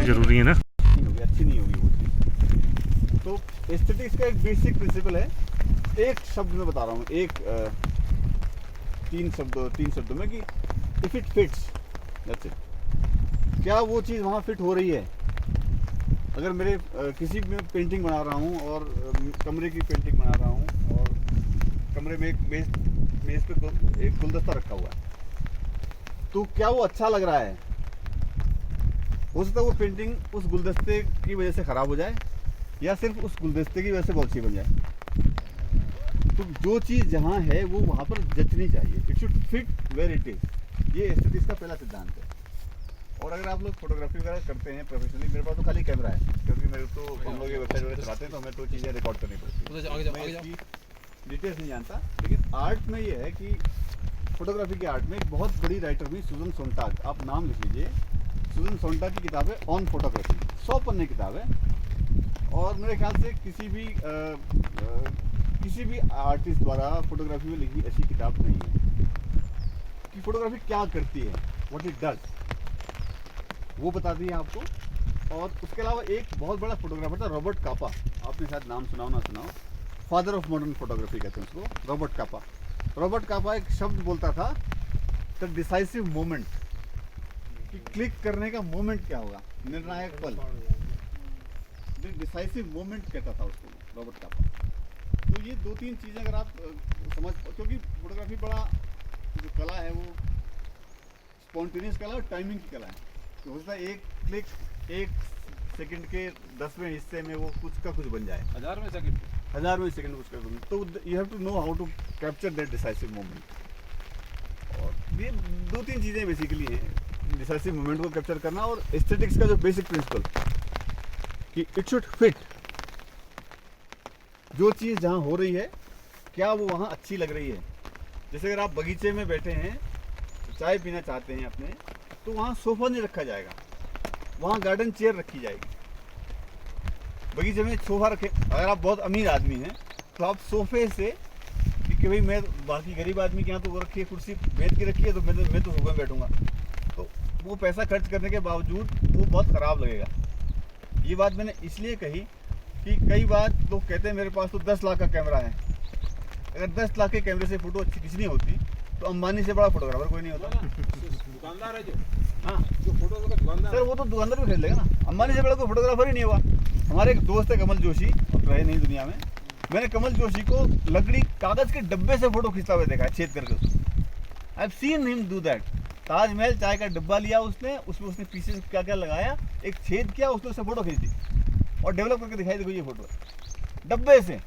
जरूरी है ना। अच्छी नहीं होगी वो चीज़। तो एस्थेटिक्स का एक बेसिक प्रिंसिपल है, एक शब्द में बता रहा हूँ, तीन शब्दों में कि if it fits, that's it. क्या वो चीज़ वहाँ फिट हो रही है? अगर मेरे किसी में पेंटिंग बना रहा हूँ और कमरे की पेंटिंग बना रहा हूँ और कमरे में एक मेज पे एक गुलदस्ता रखा हुआ है, तो क्या वो अच्छा लग रहा है? हो सकता है वो पेंटिंग उस गुलदस्ते की वजह से ख़राब हो जाए या सिर्फ उस गुलदस्ते की वजह से बहुत अच्छी बन जाए। तो जो चीज़ जहाँ है वो वहाँ पर जचनी चाहिए। It should fit where it is. ये एस्थेटिक्स का पहला सिद्धांत है। और अगर आप लोग फोटोग्राफी वगैरह करते हैं प्रोफेशनली, मेरे पास तो खाली कैमरा है, क्योंकि मेरे तो हम लोग ये वेबसाइट वगैरह चलाते हैं तो हमें तो चीज़ें रिकॉर्ड करनी पड़ती है। मैं इसकी डिटेल्स नहीं जानता, लेकिन आर्ट में ये है कि फोटोग्राफी के आर्ट में एक बहुत बड़ी राइटर हुई सुजन सोंटाग, आप नाम लिख लीजिए। सुजन सोंटाग की किताब है ऑन फोटोग्राफी, 100 पन्ने किताब है। और मेरे ख्याल से किसी भी आर्टिस्ट द्वारा फोटोग्राफी में लिखी ऐसी किताब नहीं है कि फोटोग्राफी क्या करती है, व्हाट इट डज, वो बताती है आपको। और उसके अलावा एक बहुत बड़ा फोटोग्राफर था रॉबर्ट कापा, आपने शायद नाम सुनाओ ना सुनाओ, फादर ऑफ मॉडर्न फोटोग्राफी कहते हैं उसको, रॉबर्ट कापा। रॉबर्ट कापा एक शब्द बोलता था, द डिसाइसिव मोमेंट, कि क्लिक करने का मोमेंट क्या होगा, निर्णायक पल, द डिसाइसिव मोमेंट कहता था उसको रॉबर्ट कापा। तो ये 2-3 चीज़ें अगर आप समझ, क्योंकि फोटोग्राफी बड़ा जो कला है वो स्पॉन्टेनियस कला और टाइमिंग की कला है। तो हो सकता है एक क्लिक, एक सेकंड के 10वें हिस्से में वो कुछ का कुछ बन जाए, 1000वें सेकंड कुछ का कुछ। तो you have to know how to capture that decisive moment. और ये 2-3 चीज़ें बेसिकली हैं, डिसाइसिव मोमेंट को कैप्चर करना और एस्थेटिक्स का जो बेसिक प्रिंसिपल कि इट शुड फिट। जो चीज़ जहाँ हो रही है क्या वो वहाँ अच्छी लग रही है। जैसे अगर आप बगीचे में बैठे हैं, चाय पीना चाहते हैं अपने, तो वहाँ सोफ़ा नहीं रखा जाएगा, वहाँ गार्डन चेयर रखी जाएगी। बगीचे में सोफ़ा रखे, अगर आप बहुत अमीर आदमी हैं तो आप सोफ़े से कि भाई मैं बाकी गरीब आदमी के यहाँ तो वो रखी है, कुर्सी बेच के रखी है, तो मैं तो सोफ़े में बैठूंगा, तो वो पैसा खर्च करने के बावजूद वो बहुत ख़राब लगेगा। ये बात मैंने इसलिए कही कि कई बार लोग कहते हैं मेरे पास तो 10 लाख का कैमरा है। अगर 10 लाख के कैमरे से फ़ोटो अच्छी खींचनी होती तो अंबानी से बड़ा फोटोग्राफर कोई नहीं होता। दुकानदार है जो, हाँ जो फोटो का दुकानदार सर, वो तो दुकानदार भी खरीद लेगा ना, अंबानी से बड़ा कोई फोटोग्राफर ही नहीं हुआ। हमारे एक दोस्त है कमल जोशी, अब रहे नहीं दुनिया में, मैंने कमल जोशी को लकड़ी कागज़ के डब्बे से फ़ोटो खींचता हुआ देखा है, छेद करके उसको। I have seen him do that. Taj Mahal चाय का डब्बा लिया उसने, उसमें उसने पीछे क्या क्या लगाया, एक छेद किया, उसने उससे फ़ोटो खींची और डेवलप करके दिखाई, देखो ये फ़ोटो डब्बे से।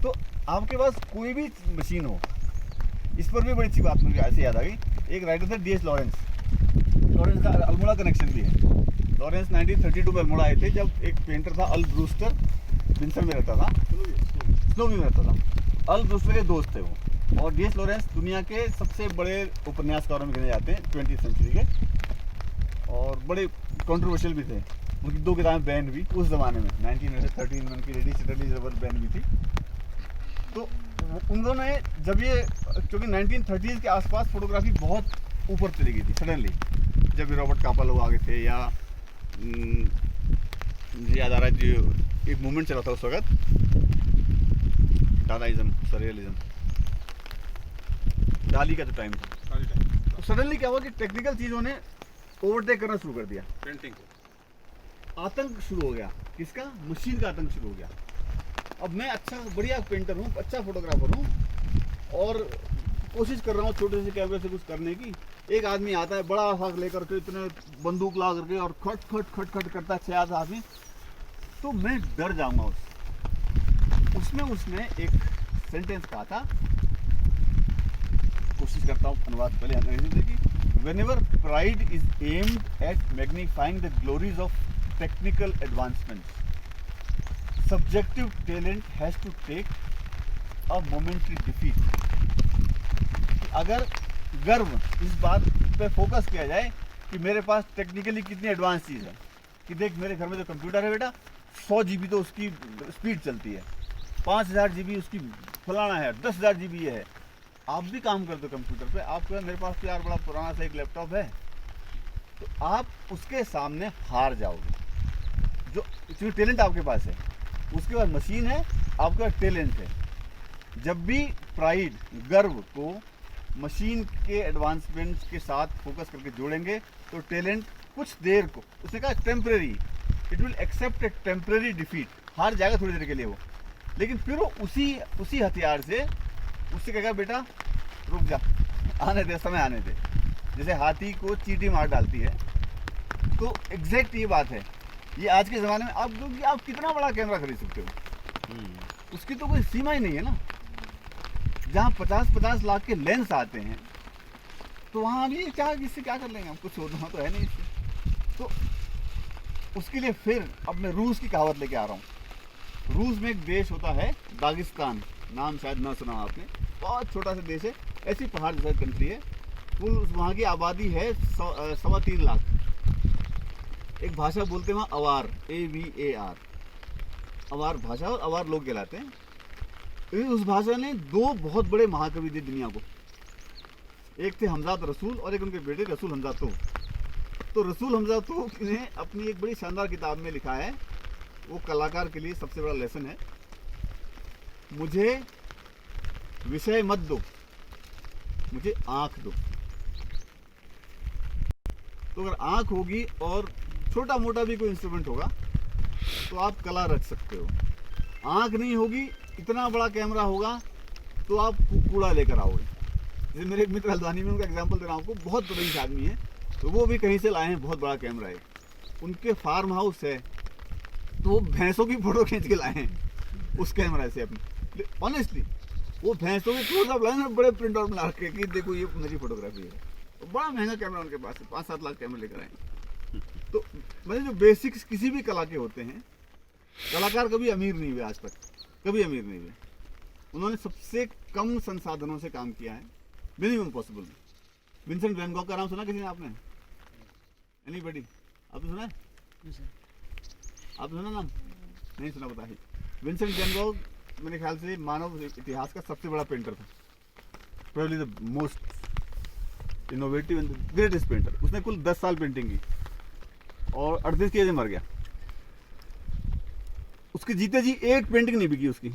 तो आपके पास कोई भी मशीन हो, इस पर भी बड़ी अच्छी बात मुझे ऐसे याद आ गई। एक राइटर थे DS लॉरेंस का अल्मोड़ा कनेक्शन भी है। लॉरेंस 1932 में अल्मोड़ा आए थे, जब एक पेंटर था अल ब्रूस्टर, विंसन में रहता था, स्नोवी में रहता था। अल ब्रूस्टर के दोस्त थे वो, और DS लॉरेंस दुनिया के सबसे बड़े उपन्यासकारों में गिने जाते हैं 20वीं सेंचुरी के, और बड़े कंट्रोवर्शियल भी थे। उनकी 2 किताबें बैन हुई उस ज़माने में, 1913 में उनकी रेडी सिटरली जबर बैन हुई थी। तो उन्होंने जब ये, क्योंकि 1930s के आसपास फोटोग्राफी बहुत ऊपर चली गई थी सडनली, जब ये रॉबर्ट कापा लोग आ गए थे, या मुझे याद आ रहा है जो एक मूवमेंट चला था उस वक्त, डालाइज्म, सरियलिज्म, डाली का जो टाइम था, तो सडनली क्या हुआ कि टेक्निकल चीज़ों ने ओवरटेक करना शुरू कर दिया, पेंटिंग को आतंक शुरू हो गया। किसका? मशीन का आतंक शुरू हो गया। अब मैं अच्छा बढ़िया पेंटर हूँ, अच्छा फोटोग्राफर हूँ, और कोशिश कर रहा हूँ छोटे से कैमरे से कुछ करने की। एक आदमी आता है बड़ा सा लेकर के, इतने बंदूक ला करके, और खट खट खट खट करता है 6 आदमी, तो मैं डर जाऊँगा उसमें उसने एक सेंटेंस कहा था, कोशिश करता हूँ अनुवाद पहले अंग्रेजी में, कि whenever pride is aimed at magnifying the glories of technical advancements, subjective talent has to take a momentary defeat। अगर गर्व इस बात पे फोकस किया जाए कि मेरे पास टेक्निकली कितनी एडवांस चीज़ है, कि देख मेरे घर में जो कंप्यूटर है बेटा, 100 GB तो उसकी स्पीड चलती है, 5000 GB उसकी फलाना है, 10,000 GB ये है। आप भी काम करते हो कंप्यूटर पे, आपको मेरे पास तो यार बड़ा पुराना सा एक लैपटॉप है, तो आप उसके सामने हार जाओगे। जो क्योंकि टैलेंट आपके पास है, उसके बाद मशीन है, आपका टैलेंट है। जब भी प्राइड, गर्व को मशीन के एडवांसमेंट के साथ फोकस करके जोड़ेंगे तो टैलेंट कुछ देर को, उसने कहा temporary, it will accept a temporary defeat, हार जाएगा थोड़ी देर के लिए वो, लेकिन फिर वो उसी हथियार से उससे कहेगा बेटा रुक जा, आने दे, समय आने दे। जैसे हाथी को चींटी मार डालती है, तो एग्जैक्ट ये बात है। ये आज के ज़माने में आप कितना बड़ा कैमरा खरीद सकते हो, उसकी तो कोई सीमा ही नहीं है ना। जहाँ 50-50 लाख के लेंस आते हैं, तो वहाँ भी क्या, इससे क्या कर लेंगे हम, कुछ होना तो है नहीं इससे। तो उसके लिए फिर अब मैं रूस की कहावत लेके आ रहा हूँ। रूस में एक देश होता है दागिस्तान, नाम शायद ना सुना आपने, बहुत छोटा सा देश है, ऐसी पहाड़ जैसा कंट्री है। कुल वहाँ की आबादी है 3.25 लाख। एक भाषा बोलते हैं वहाँ अवार, AVAR, अवार भाषा, और अवार लोग कहलाते हैं। उस भाषा ने 2 बहुत बड़े महाकवि दिए दुनिया को, एक थे हमजाद रसूल और एक उनके बेटे रसूल हमजाद तोप। तो रसूल हमजाद तोप ने अपनी एक बड़ी शानदार किताब में लिखा है, वो कलाकार के लिए सबसे बड़ा लेसन है, मुझे विषय मत दो, मुझे आँख दो। तो अगर आँख होगी और छोटा मोटा भी कोई इंस्ट्रूमेंट होगा तो आप कला रख सकते हो। आँख नहीं होगी, इतना बड़ा कैमरा होगा तो आप कूड़ा लेकर आओगे। जैसे मेरे एक मित्र हल्द्वानी में, उनका एग्जांपल दे रहा हूँ आपको, बहुत बड़ी आदमी है, तो वो भी कहीं से लाए हैं बहुत बड़ा कैमरा है, उनके फार्म हाउस है, तो वो भैंसों की फोटो खींच के लाए हैं उस कैमरा से अपनी। ऑनेस्टली वो भैंसों के क्लोजअप लाए हैं, बड़े प्रिंट आउट बना के कि देखो ये मेरी फोटोग्राफी है। तो बड़ा महंगा कैमरा उनके पास है, 5-7 लाख कैमरे लेकर आए। तो मतलब जो बेसिक्स किसी भी कला के होते हैं, कलाकार कभी अमीर नहीं हुए आज तक, कभी अमीर नहीं हुए। उन्होंने सबसे कम संसाधनों से काम किया है, minimum possible. Vincent Van Gogh का नाम सुना किसी ने आपने? एनीबडी? आपने सुना है? आपने सुना नाम? नहीं सुना, पता है। विंसेंट वैन गॉग मेरे ख्याल से मानव इतिहास का सबसे बड़ा पेंटर था, probably the most innovative and greatest painter. उसने कुल 10 साल पेंटिंग की और 38 की एज में मर गया। उसके जीते जी एक पेंटिंग नहीं बिकी उसकी,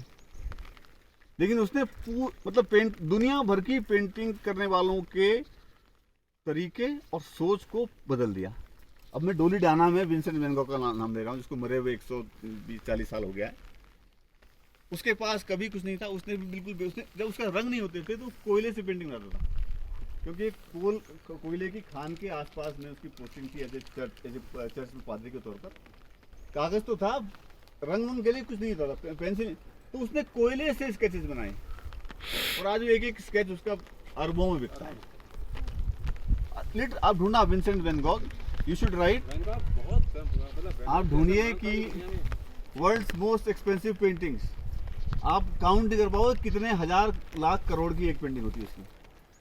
लेकिन उसने मतलब दुनिया भर की पेंटिंग करने वालों के तरीके और सोच को बदल दिया। अब मैं डोली डाना में विंसेंट वैन गॉग का नाम ले रहा हूँ, जिसको मरे हुए 120-40 साल हो गया है। उसके पास कभी कुछ नहीं था, उसने भी बिल्कुल, उसने जब उसका रंग नहीं होते थे तो कोयले से पेंटिंग बनाता था, क्योंकि कोयले की खान के आसपास में उसकी पोस्टिंग थी एज ए चर्च में पादरी के तौर पर। कागज तो था, रंग के लिए कुछ नहीं था, पेंसिल। तो उसने कोयले से स्केचेस बनाए और आज एक एक स्केच उसका अरबों में बिकता है। आप ढूंढना Vincent Van Gogh, you should write. आप ढूंढिए कि वर्ल्ड्स मोस्ट एक्सपेंसिव पेंटिंग्स, आप काउंट नहीं कर पाओगे कितने हजार लाख करोड़ की एक पेंटिंग होती है उसकी,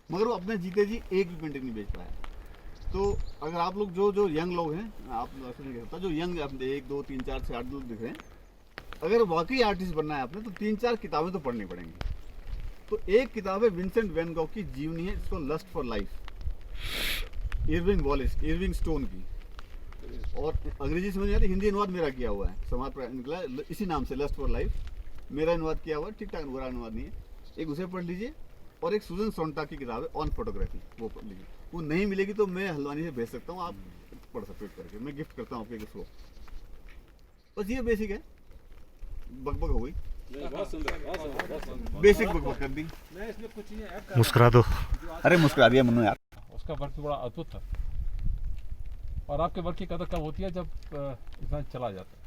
मगर वो अपने जीते जी एक भी पेंटिंग नहीं बेच पाया। तो अगर आप लोग जो यंग लोग हैं, आप ऐसे नहीं कह सकता, जो यंग 1, 2, 3, 4 से 8 लोग दिख रहे हैं, अगर वाकई आर्टिस्ट बनना है आपने तो 3-4 किताबें तो पढ़नी पड़ेंगी। तो एक किताब है विंसेंट वैन गॉग की जीवनी है, इसको Lust for Life, Irving Stone की, और अंग्रेजी समझ नहीं आती, हिंदी अनुवाद मेरा किया हुआ है, समाज पर निकला इसी नाम से, लस्ट फॉर लाइफ, मेरा अनुवाद किया हुआ है, ठीक ठाक बुरा अनुवाद नहीं है। एक उसे पढ़ लीजिए, और एक सुजन सोंटा की किताब है ऑन फोटोग्राफी, वो पढ़ लीजिए। वो नहीं मिलेगी तो मैं हल्द्वानी से भेज सकता हूँ, आप पढ़ सकते हो करके, मैं गिफ्ट करता हूँ आपके उसको। बस ये बेसिक है, बकबक हो गई, बेसिक बकबक कर दी। मुस्कुरा दो। अरे मुस्कुरा दिया मनु यार। उसका वर्क बड़ा अद्भुत था, और आपके वर्क की कदर कब होती है, जब इंसान चला जाता है।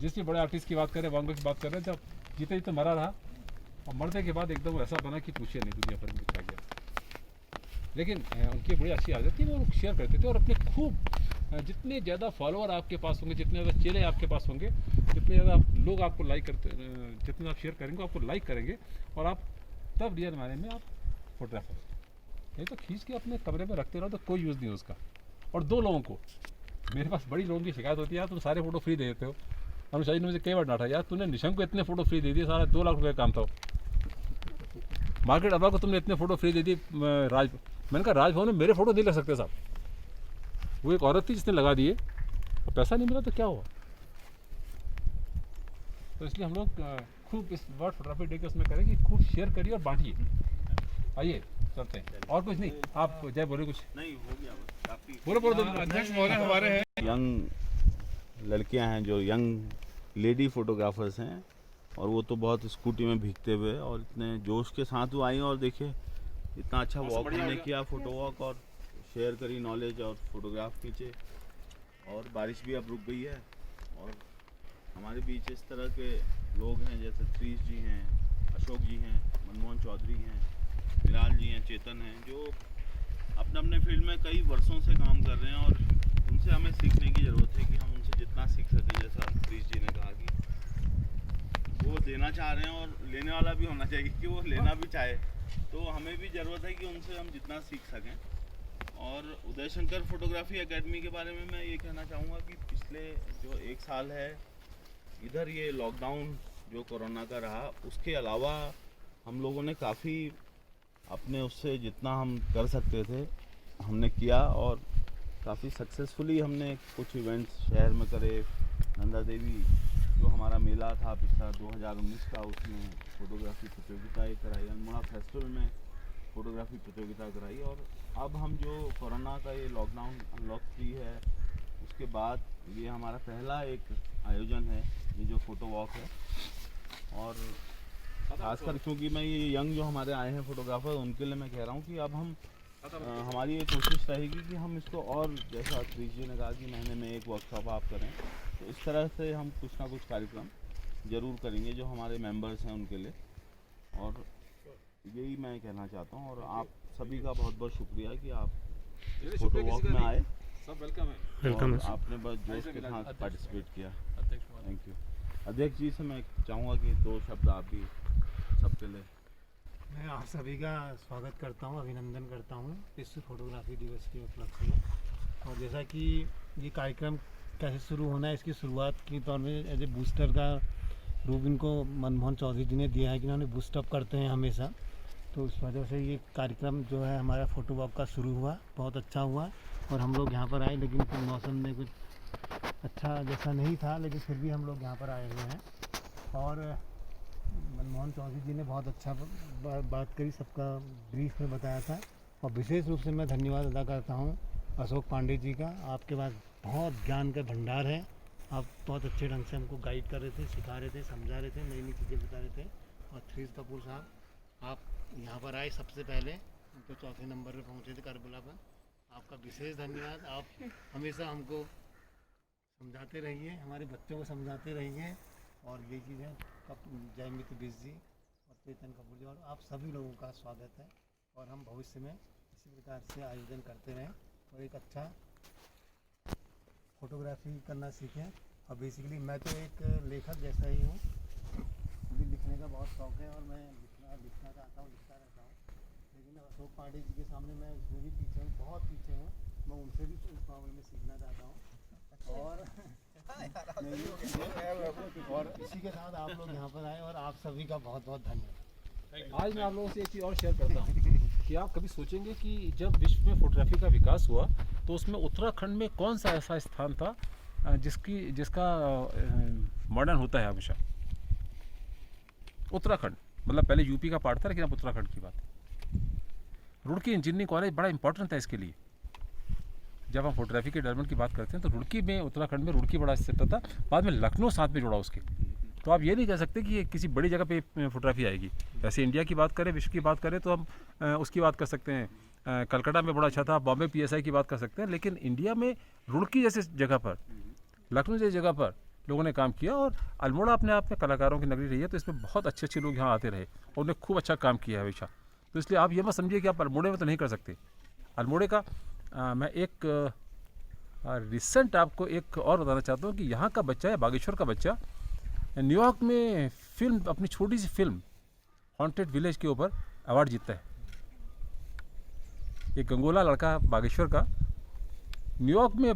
जिस भी बड़े आर्टिस्ट की बात करें, वांगो की बात करें, जब जीते जीते मरा रहा, और मरने के बाद एकदम ऐसा बना कि पूछिए नहीं, दुनिया भर में दिखा गया। लेकिन उनकी बड़ी अच्छी आदत थी, वो शेयर करते थे, और अपने खूब जितने ज़्यादा फॉलोअर आपके पास होंगे, जितने ज़्यादा चेले आपके पास होंगे, जितने ज़्यादा लोग आपको लाइक करते, जितने आप शेयर करेंगे आपको लाइक करेंगे, और आप तब रियल मायने में आप फोटोग्राफर। नहीं तो खींच के अपने कमरे में रखते रहो तो कोई यूज़ नहीं है उसका। और 2 लोगों को, मेरे पास बड़ी लोगों की शिकायत होती है, यार तुम सारे फोटो फ्री दे देते हो। अनुषा जी ने मुझे कई बार डांटा, यार तूने निशंक को इतने फोटो फ्री दे दिए, सारा 2 लाख रुपये का काम था। मार्केट अबा को तुमने इतने फोटो फ्री दे दिए, मैंने कहा राजभवन में मेरे फोटो नहीं लग सकते साहब, वो एक औरत थी जिसने लगा दिए और पैसा नहीं मिला तो क्या हुआ। तो इसलिए हम लोग खूब इस वर्ल्ड फोटोग्राफी डे के उसमें करें कि खूब शेयर करिए और बांटिए। आइए चलते हैं, और कुछ नहीं, आप जय बोले कुछ नहीं, हो गया काफी। बोलो अध्यक्ष महोदय हमारे हैं। यंग लड़कियां हैं जो यंग लेडी फोटोग्राफर्स हैं, और वो तो बहुत स्कूटी में भीगते हुए और इतने जोश के साथ वो आई, और देखिए इतना अच्छा वॉक हमने किया, फोटो वॉक, और शेयर करी नॉलेज और फोटोग्राफ खींचे। और बारिश भी अब रुक गई है, और हमारे बीच इस तरह के लोग हैं जैसे त्रिश जी हैं, अशोक जी हैं, मनमोहन चौधरी हैं, मिराल जी हैं, चेतन हैं, जो अपने अपने फील्ड में कई वर्षों से काम कर रहे हैं, और उनसे हमें सीखने की ज़रूरत है कि हम उनसे जितना सीख सकें। जैसा त्रिश जी ने कहा कि वो देना चाह रहे हैं और लेने वाला भी होना चाहिए कि वो लेना भी चाहे, तो हमें भी ज़रूरत है कि उनसे हम जितना सीख सकें। और उदय शंकर फोटोग्राफी एकेडमी के बारे में मैं ये कहना चाहूँगा कि पिछले जो 1 साल है इधर ये लॉकडाउन जो कोरोना का रहा, उसके अलावा हम लोगों ने काफ़ी अपने उससे जितना हम कर सकते थे हमने किया, और काफ़ी सक्सेसफुली हमने कुछ इवेंट्स शहर में करे। नंदा देवी जो हमारा मेला था पिछला 2019 का, उसमें फोटोग्राफी प्रतियोगिता एक कराई, अल्मोड़ा फेस्टिवल में फोटोग्राफी प्रतियोगिता कराई। और अब हम जो कोरोना का ये लॉकडाउन अनलॉक 3 है, उसके बाद ये हमारा पहला एक आयोजन है, ये जो फ़ोटो वॉक है। और खासकर क्योंकि मैं ये यंग जो हमारे आए हैं फोटोग्राफर, उनके लिए मैं कह रहा हूँ कि अब हम हमारी ये कोशिश रहेगी कि हम इसको, और जैसा त्रिश जी ने कहा कि महीने में एक वर्कशॉप आप करें, तो इस तरह से हम कुछ ना कुछ कार्यक्रम ज़रूर करेंगे जो हमारे मेंबर्स हैं उनके लिए। और यही मैं कहना चाहता हूँ, और आप सभी का बहुत बहुत शुक्रिया कि आप फोटो वॉक में आए, सब वेलकम है। वेलकम और आपने बहुत जोश के साथ पार्टिसिपेट किया। Thank you. अध्यक्ष जी से मैं चाहूँगा कि 2 शब्द आप भी सबके लिए। मैं आप सभी का स्वागत करता हूं, अभिनंदन करता हूं विश्व फोटोग्राफी दिवस के उपलक्ष्य में। और जैसा कि ये कार्यक्रम कैसे शुरू होना है, इसकी शुरुआत के तौर में एज ए बूस्टर का रूप इनको मनमोहन चौधरी जी ने दिया है कि उन्होंने बूस्टअप करते हैं हमेशा। तो उस वजह से ये कार्यक्रम जो है हमारा फ़ोटो वॉक का शुरू हुआ, बहुत अच्छा हुआ। और हम लोग यहाँ पर आए, लेकिन फिर मौसम में कुछ अच्छा जैसा नहीं था, लेकिन फिर भी हम लोग यहाँ पर आए हुए हैं। और मनमोहन चौधरी जी ने बहुत अच्छा बात करी, सबका ब्रीफ में बताया था। और विशेष रूप से मैं धन्यवाद अदा करता हूँ अशोक पांडे जी का। आपके पास बहुत ज्ञान का भंडार है, आप बहुत अच्छे ढंग से हमको गाइड कर रहे थे, सिखा रहे थे, समझा रहे थे, नई नई चीज़ें बता रहे थे। और त्रिश कपूर साहब, आप यहाँ पर आए सबसे पहले, तो 4थे नंबर पर पहुँचे थे करबला पर। आपका विशेष धन्यवाद। आप हमेशा हमको समझाते रहिए, हमारे बच्चों को समझाते रहिए। और ये चीज़ें जय मित्र बिश जी और चेतन कपूर जी, और आप सभी लोगों का स्वागत है। और हम भविष्य में इसी प्रकार से आयोजन करते रहें और एक अच्छा फोटोग्राफी करना सीखें। और बेसिकली मैं तो एक लेखक जैसा ही हूँ, मुझे लिखने का बहुत शौक़ है और मैं लिखना चाहता हूँ, लिखता रहता हूँ। लेकिन अशोक पांडे जी के सामने मैं उसमें भी पीछे हूँ, बहुत पीछे हूँ। मैं उनसे भी इस मामले में सीखना चाहता हूँ। और इसी के साथ आप लोग यहाँ पर आए, और आप सभी का बहुत बहुत धन्यवाद। आज मैं आप लोगों से एक चीज़ और शेयर करता हूँ कि आप कभी सोचेंगे कि जब विश्व में फोटोग्राफी का विकास हुआ तो उसमें उत्तराखंड में कौन सा ऐसा स्थान था जिसका मॉडर्न होता है हमेशा। उत्तराखंड मतलब पहले यूपी का पार्ट था, लेकिन अब उत्तराखंड की बात है। रुड़की इंजीनियरिंग कॉलेज बड़ा इंपॉर्टेंट था इसके लिए। जब हम फोटोग्राफी के डेवलपमेंट की बात करते हैं तो रुड़की में, उत्तराखंड में रुड़की बड़ा सेक्टर था। बाद में लखनऊ साथ में जुड़ा उसके। तो आप ये नहीं कह सकते कि ये किसी बड़ी जगह पे फोटोग्राफी आएगी। जैसे इंडिया की बात करें, विश्व की बात करें तो हम उसकी बात कर सकते हैं। कलकत्ता में बड़ा अच्छा था, बॉम्बे PSI की बात कर सकते हैं। लेकिन इंडिया में रुड़की जैसे जगह पर, लखनऊ जैसी जगह पर लोगों ने काम किया। और अल्मोड़ा अपने आप में कलाकारों की नगरी रही है, तो इसमें बहुत अच्छे अच्छे लोग यहाँ आते रहे और उन्हें खूब अच्छा काम किया है हमेशा। तो इसलिए आप ये मत समझिए कि आप अल्मोड़े में तो नहीं कर सकते। अल्मोड़े का मैं एक रिसेंट आपको एक और बताना चाहता हूँ कि यहाँ का बच्चा है, बागेश्वर का बच्चा, न्यूयॉर्क में फिल्म, अपनी छोटी सी फिल्म हॉन्टेड विलेज के ऊपर अवार्ड जीतता है। एक गंगोला लड़का बागेश्वर का न्यूयॉर्क में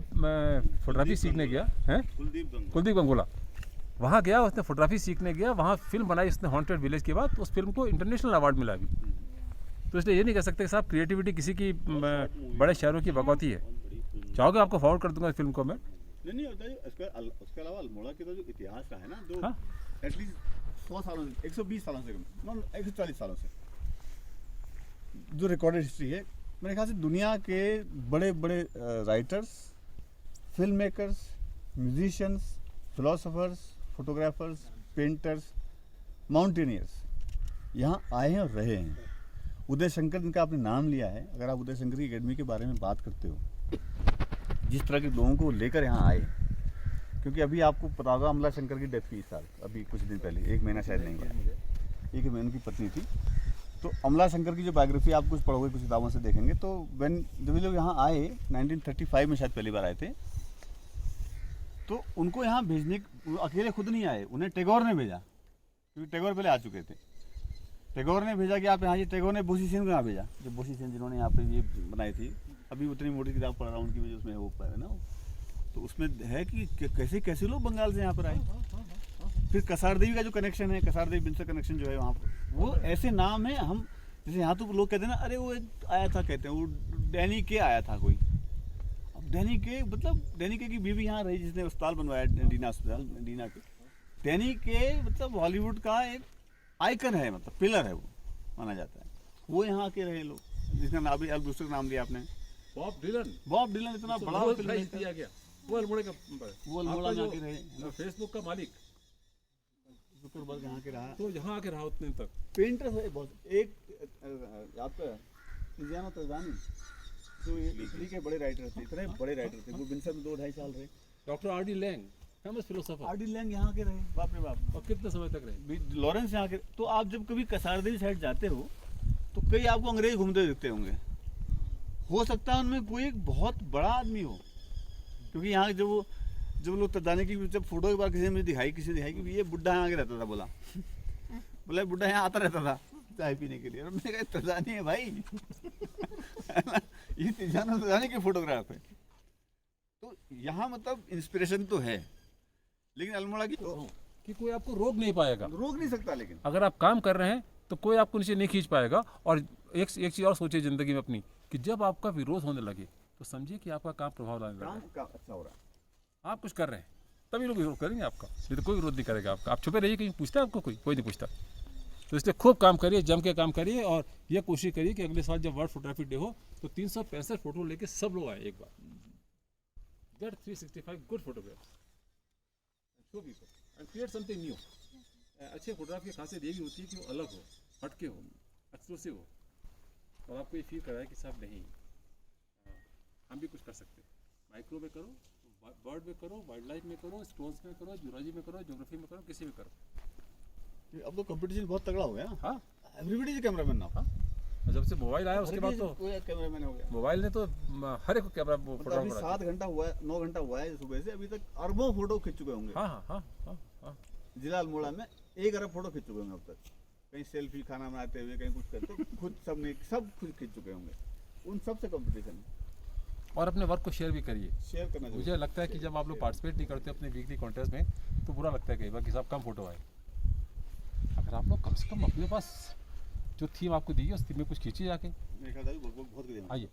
फोटोग्राफी सीखने गया है, कुलदीप गंगोला। वहाँ गया, उसने फोटोग्राफी सीखने गया, वहाँ फिल्म बनाई उसने हॉन्टेड विलेज के बाद। उस फिल्म को इंटरनेशनल अवार्ड मिला अभी। तो इसलिए ये नहीं कह सकते कि साहब क्रिएटिविटी किसी की बड़े शहरों की बकौती है। चाहोगे आपको फॉरवर्ड कर दूंगा इस फिल्म को मैं। नहीं बताइए, उसके अलावा अल्मोड़ा की तो जो इतिहास रहा है ना, जो हाँ। एटलीस्ट 100 सालों से, 120 सालों से, 140 सालों से जो रिकॉर्डेड हिस्ट्री है, मेरे ख्याल से दुनिया के बड़े बड़े writers, film makers, musicians, philosophers, photographers, painters, mountaineers यहाँ आए हैं और रहे हैं। उदय शंकर जिनका आपने नाम लिया है, अगर आप उदय शंकर की एकेडमी के बारे में बात करते हो, जिस तरह के लोगों को लेकर यहाँ आए, क्योंकि अभी आपको पता होगा अमला शंकर की डेथ हुई इस साल, अभी कुछ दिन पहले, 1 महीना शायद नहीं हुआ, एक महीने उनकी पत्नी थी। तो अमला शंकर की जो बायोग्राफी आप कुछ पढ़ोगे, कुछ किताबों से देखेंगे, तो जब ये लोग यहाँ आए 1935 में शायद पहली बार आए थे, तो उनको यहाँ भेजने, वो अकेले खुद नहीं आए, उन्हें टैगोर ने भेजा, क्योंकि टैगोर पहले आ चुके थे। टैगोर ने भेजा कि आप यहाँ, टैगोर ने बोसी सेन को यहाँ भेजा, जो बोसी सेन जिन्होंने यहाँ पे ये बनाई थी, अभी उतनी मोटी किताब पढ़ रहा हूँ उनकी वजह, उसमें वो है ना, तो उसमें है कि कैसे कैसे लोग बंगाल से यहाँ पर आए। फिर कसार देवी का जो कनेक्शन है, कसार देवी बिनसर कनेक्शन जो है वहाँ पर, वो ऐसे नाम है। हम जैसे यहाँ तो लोग कहते हैं ना, अरे वो एक आया था, कहते हैं वो डैनी के आया था कोई। अब डैनी के मतलब, डैनी के की बीवी यहाँ रही जिसने अस्पताल बनवाया, डीना अस्पताल, डीना के। डैनी के मतलब हॉलीवुड का एक आइकन है, मतलब पिलर है वो माना जाता है। वो यहाँ आके रहे लोग, जिसका नाम भी एल ब्रूस्टर का नाम लिया आपने, बॉब डिलन। बॉब डिलन इतना बड़ा नोबेल फिल्म प्राइज दिया गया, वो अल्मोड़ा का, वो अल्मोड़ा में आके रहे, फेसबुक का मालिक, जुकरबर्ग यहाँ के रहा, तो यहाँ आके रहा उतने तक। पेंटर है बहुत। एक आपका तिziano तेज़ानी, जो इटली के बड़े राइटर थे, इतने बड़े राइटर थे, वो विंसर में 2-2.5 साल रहे। Doctor R D. Laing, famous philosopher, R D. Laing यहाँ के रहे, बाप रे बाप, और कितने समय तक रहे। लॉरेंस यहाँ के। तो आप जब कभी कसारदेवी साइड जाते हो, तो कई आपको अंग्रेज घूमते दिखते होंगे, हो सकता है उनमें कोई एक बहुत बड़ा आदमी हो, क्योंकि यहाँ जब लोग तदाने की जब फोटो एक बार किसी ने मुझे दिखाई, कि ये बुढ़ा यहाँ आके रहता था, बोला बुढ़ा यहाँ आता रहता था चाय पीने के लिए। और मैंने कहा तदानी है भाई ये तदानी की फोटोग्राफ है। तो यहाँ मतलब इंस्पिरेशन तो है, लेकिन अल्मोड़ा की तो कि कोई आपको रोक नहीं पाएगा, रोक नहीं सकता। लेकिन अगर आप काम कर रहे हैं तो कोई आपको नीचे नहीं खींच पाएगा। और एक चीज़ और सोचिए ज़िंदगी में अपनी, कि जब आपका विरोध होने लगे तो समझिए कि आपका काम प्रभाव लाने लगा, काम अच्छा हो रहा है, आप कुछ कर रहे हैं, तभी लोग विरोध करेंगे आपका, नहीं तो कोई विरोध नहीं करेगा आपका। आप छुपे रहिए, कहीं पूछता है आपको, कोई नहीं पूछता। तो इसलिए खूब काम करिए, जम के काम करिए, और ये कोशिश करिए कि अगले साल जब वर्ल्ड फोटोग्राफी डे हो तो 365 फोटो लेके सब लोग आए एक बार। Get 365 good photographs, show people and create something new. अच्छे फोटोग्राफ की खासियत ये भी होती है कि वो अलग हो, हटके हो, एक्सक्लूसिव हो, और आपको ये फील कराए कि साहब नहीं, हम भी कुछ कर सकते हैं। माइक्रो में करो, बर्ड में करो, वाइल्ड लाइफ में करो, स्टोन्स में करो, जूलॉजी में करो, ज्योग्राफी में करो, किसी में करो। अब तो कंपटीशन बहुत तगड़ा हो गया ना। हाँ, एवरीबॉडी इज कैमरामैन नाउ। हाँ, जब से मोबाइल आया उसके बाद तो कोई कैमरामैन हो गया। मोबाइल ने तो हर एक कैमरा मतलब अभी 7 घंटा हुआ है, 9 घंटा हुआ है सुबह से, अभी तक अरबों फोटो खींच चुके होंगे। हाँ हाँ हाँ हाँ हाँ। जिला अल्मोड़ा में 1 अरब फोटो खींच चुके होंगे अब तक। कहीं सेल्फी, खाना बनाते हुए, कहीं कुछ करते, खुद सब खुद खींच चुके होंगे। उन सब से कंपटीशन है। और अपने वर्क को शेयर भी करिए। शेयर करना मुझे लगता है कि जब आप लोग पार्टिसिपेट नहीं करते अपने वीकली कॉन्टेस्ट में, तो बुरा लगता है कई बार कि साहब कम फोटो आए। अगर आप लोग कम से कम अपने पास जो थीम आपको दी है उस थीम में कुछ खींचिए जाके। मेरे ख्याल से बहुत आइए।